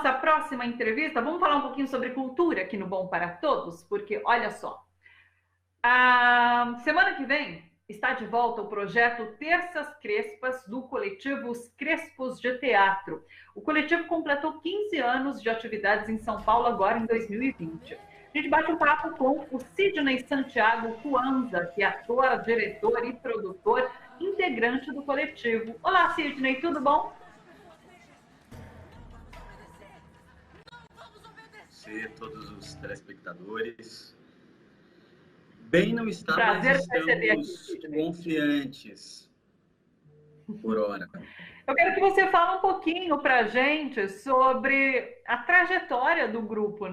nossa próxima entrevista, vamos falar um pouquinho sobre cultura aqui no Bom para Todos, porque olha só, a semana que vem está de volta o projeto Terças Crespas do coletivo Os Crespos de Teatro. O coletivo completou 15 anos de atividades em São Paulo agora em 2020. A gente bate um papo com o Sidney Santiago Cuanza, que é ator, diretor e produtor, integrante do coletivo. Olá, Sidney, tudo bom? Você, todos os telespectadores. Bem não está, Prazer mas te receber aqui, estamos Sidney. confiantes por hora. Eu quero que você fale um pouquinho para a gente sobre a trajetória do grupo,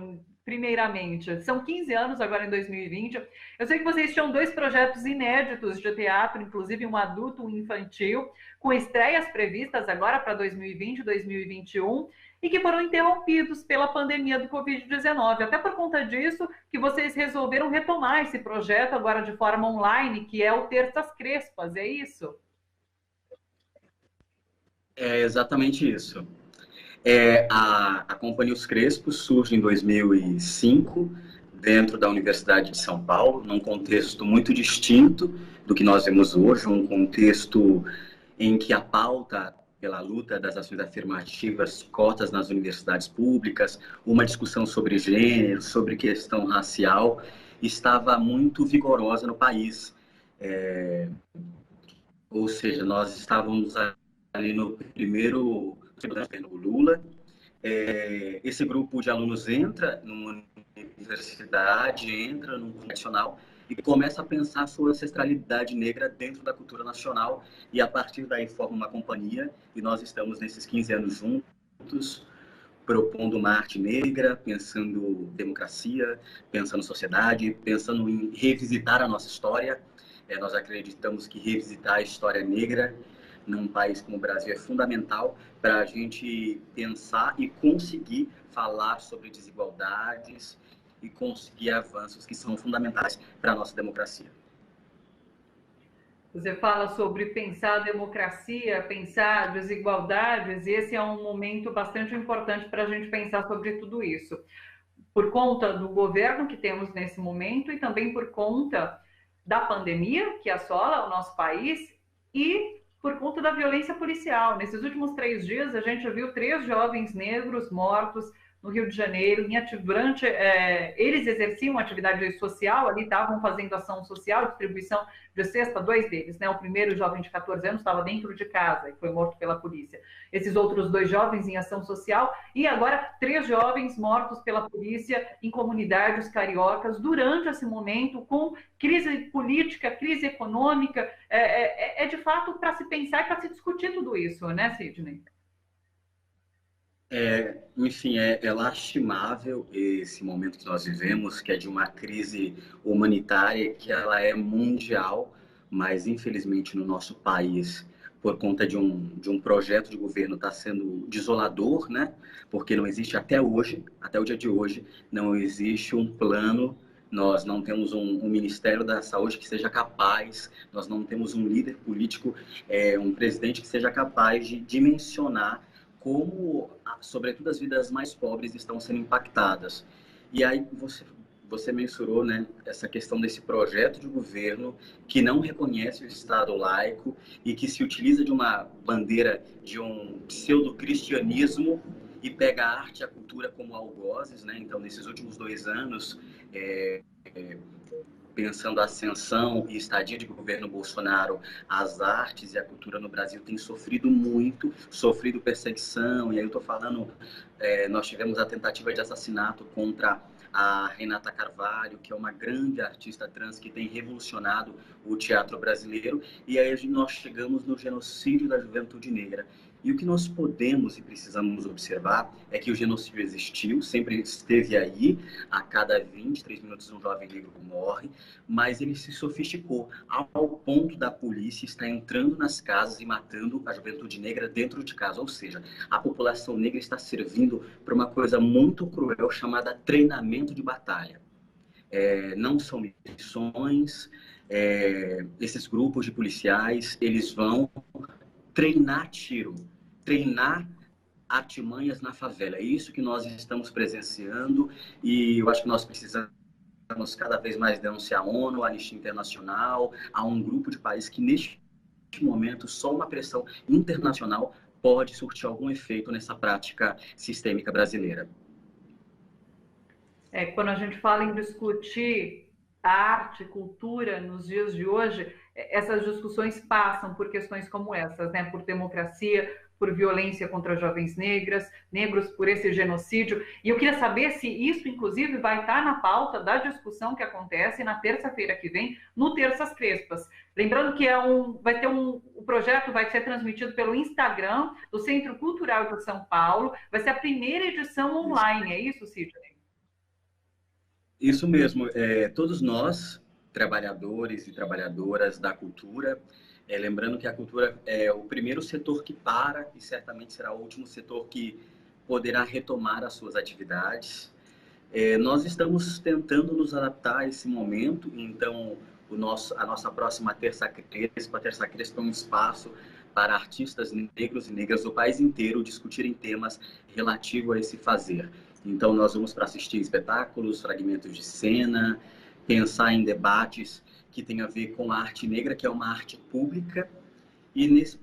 primeiramente. São 15 anos agora em 2020. Eu sei que vocês tinham dois projetos inéditos de teatro, inclusive um adulto e um infantil, com estreias previstas agora para 2020 e 2021, e que foram interrompidos pela pandemia do Covid-19. Até por conta disso que vocês resolveram retomar esse projeto agora de forma online, que é o Terças Crespas, é isso? É exatamente isso. A Companhia Os Crespos surge em 2005, dentro da Universidade de São Paulo, num contexto muito distinto do que nós vemos hoje, um contexto em que a pauta pela luta das ações afirmativas, cotas nas universidades públicas, uma discussão sobre gênero, sobre questão racial, estava muito vigorosa no país. Ou seja, nós estávamos ali no primeiro governo Lula. Esse grupo de alunos entra numa universidade, entra num nacional e começa a pensar a sua ancestralidade negra dentro da cultura nacional, e a partir daí forma uma companhia, e nós estamos nesses 15 anos juntos, propondo uma arte negra, pensando democracia, pensando sociedade, pensando em revisitar a nossa história. Nós acreditamos que revisitar a história negra num país como o Brasil é fundamental para a gente pensar e conseguir falar sobre desigualdades e conseguir avanços que são fundamentais para a nossa democracia. Você fala sobre pensar a democracia, pensar desigualdades, e esse é um momento bastante importante para a gente pensar sobre tudo isso. Por conta do governo que temos nesse momento e também por conta da pandemia que assola o nosso país e por conta da violência policial. Nesses últimos 3 dias, a gente viu 3 jovens negros mortos no Rio de Janeiro, durante, eles exerciam atividade social, ali estavam fazendo ação social, distribuição de cesta, 2 deles, né? O primeiro jovem de 14 anos estava dentro de casa e foi morto pela polícia. Esses outros 2 jovens em ação social, e agora 3 jovens mortos pela polícia em comunidades cariocas durante esse momento, com crise política, crise econômica. É de fato para se pensar e para se discutir tudo isso, né, Sidney? Enfim, é lastimável esse momento que nós vivemos, que é de uma crise humanitária, que ela é mundial, mas infelizmente no nosso país, por conta de um projeto de governo, está sendo desolador, né? Porque não existe até hoje, até o dia de hoje, não existe um plano. Nós não temos um Ministério da Saúde que seja capaz, nós não temos um líder político, um presidente que seja capaz de dimensionar como, sobretudo, as vidas mais pobres estão sendo impactadas. E aí você mensurou, né, essa questão desse projeto de governo que não reconhece o Estado laico e que se utiliza de uma bandeira de um pseudo-cristianismo e pega a arte e a cultura como algozes, né? Então, nesses últimos 2 anos, pensando a ascensão e estadia de governo Bolsonaro, as artes e a cultura no Brasil têm sofrido muito, sofrido perseguição. E aí eu estou falando, nós tivemos a tentativa de assassinato contra a Renata Carvalho, que é uma grande artista trans que tem revolucionado o teatro brasileiro, e aí nós chegamos no genocídio da juventude negra. E o que nós podemos e precisamos observar é que o genocídio existiu, sempre esteve aí, a cada 23 minutos um jovem negro morre, mas ele se sofisticou ao ponto da polícia estar entrando nas casas e matando a juventude negra dentro de casa. Ou seja, a população negra está servindo para uma coisa muito cruel chamada treinamento de batalha. Não são missões, esses grupos de policiais, eles vão treinar tiro, treinar artimanhas na favela. É isso que nós estamos presenciando e eu acho que nós precisamos cada vez mais denunciar a ONU, a Anistia Internacional, a um grupo de países que neste momento só uma pressão internacional pode surtir algum efeito nessa prática sistêmica brasileira. Quando a gente fala em discutir arte, cultura nos dias de hoje, essas discussões passam por questões como essas, né? Por democracia, por violência contra jovens negros, por esse genocídio. E eu queria saber se isso, inclusive, vai estar na pauta da discussão que acontece na terça-feira que vem, no Terças Crespas. Lembrando que o projeto vai ser transmitido pelo Instagram do Centro Cultural de São Paulo. Vai ser a primeira edição online, é isso, Sidney? Isso mesmo. Todos nós, trabalhadores e trabalhadoras da cultura, lembrando que a cultura é o primeiro setor que para e certamente será o último setor que poderá retomar as suas atividades. Nós estamos tentando nos adaptar a esse momento, então a nossa próxima Terça Crespa é um espaço para artistas negros e negras do país inteiro discutirem temas relativos a esse fazer. Então nós vamos para assistir espetáculos, fragmentos de cena, pensar em debates que tem a ver com a arte negra, que é uma arte pública. E nessa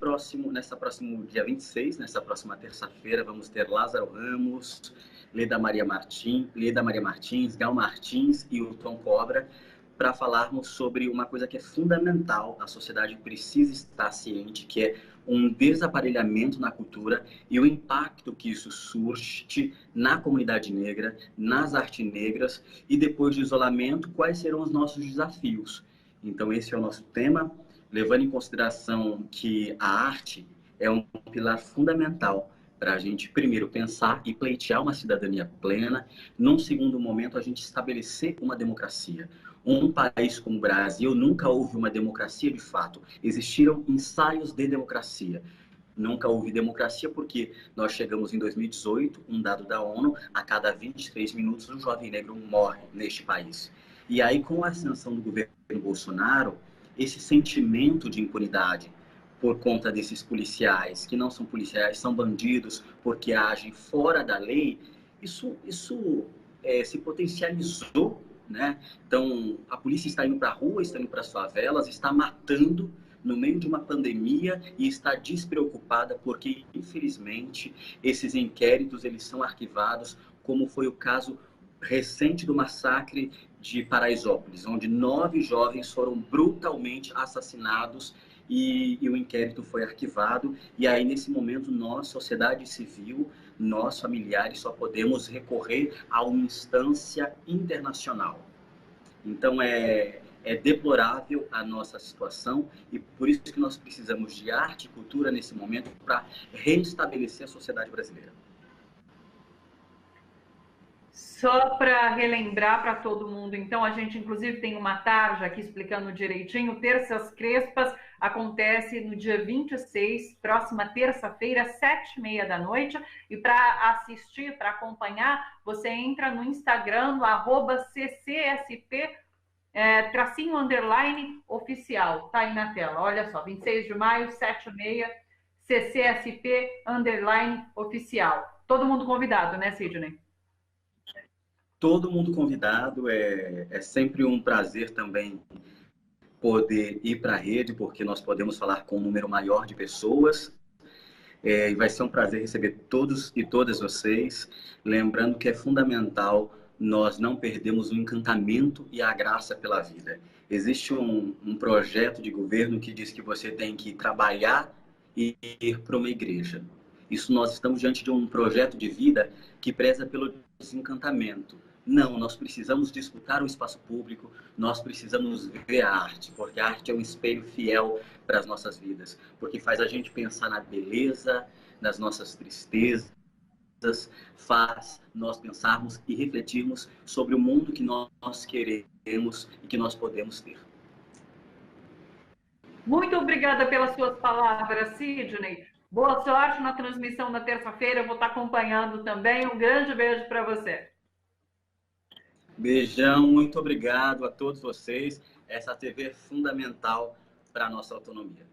próximo dia 26, nessa próxima terça-feira, vamos ter Lázaro Ramos, Leda Maria Martins, Gal Martins e o Tom Cobra, para falarmos sobre uma coisa que é fundamental, a sociedade precisa estar ciente, que é um desaparelhamento na cultura e o impacto que isso surge na comunidade negra, nas artes negras, e depois do isolamento, quais serão os nossos desafios. Então esse é o nosso tema, levando em consideração que a arte é um pilar fundamental para a gente, primeiro, pensar e pleitear uma cidadania plena. Num segundo momento, a gente estabelecer uma democracia. Um país como o Brasil nunca houve uma democracia de fato. Existiram ensaios de democracia. Nunca houve democracia porque nós chegamos em 2018, um dado da ONU, a cada 23 minutos um jovem negro morre neste país. E aí, com a ascensão do governo Bolsonaro, esse sentimento de impunidade por conta desses policiais, que não são policiais, são bandidos porque agem fora da lei, isso se potencializou, né? Então, a polícia está indo para a rua, está indo para as favelas, está matando no meio de uma pandemia e está despreocupada porque, infelizmente, esses inquéritos eles são arquivados, como foi o caso recente do massacre de Paraisópolis, onde 9 jovens foram brutalmente assassinados e o inquérito foi arquivado. E aí, nesse momento, nós, sociedade civil, nós, familiares, só podemos recorrer a uma instância internacional. Então, é deplorável a nossa situação e por isso que nós precisamos de arte e cultura nesse momento para reestabelecer a sociedade brasileira. Só para relembrar para todo mundo, então, a gente inclusive tem uma tarja aqui explicando direitinho. Terças Crespas acontece no dia 26, próxima terça-feira, 7h30 da noite. E para assistir, para acompanhar, você entra no Instagram, no @ccsp, tracinho underline oficial. Tá aí na tela, olha só, 26 de maio, 7h30, CCSP underline oficial. Todo mundo convidado, né, Sidney? Todo mundo convidado, é sempre um prazer também poder ir para a rede, porque nós podemos falar com um número maior de pessoas. E vai ser um prazer receber todos e todas vocês. Lembrando que é fundamental nós não perdermos o encantamento e a graça pela vida. Existe um projeto de governo que diz que você tem que trabalhar e ir para uma igreja. Isso nós estamos diante de um projeto de vida que preza pelo desencantamento. Não, nós precisamos disputar o espaço público, nós precisamos ver a arte, porque a arte é um espelho fiel para as nossas vidas, porque faz a gente pensar na beleza, nas nossas tristezas, faz nós pensarmos e refletirmos sobre o mundo que nós queremos e que nós podemos ter. Muito obrigada pelas suas palavras, Sidney. Boa sorte na transmissão na terça-feira, eu vou estar acompanhando também. Um grande beijo para você. Beijão, muito obrigado a todos vocês. Essa TV é fundamental para a nossa autonomia.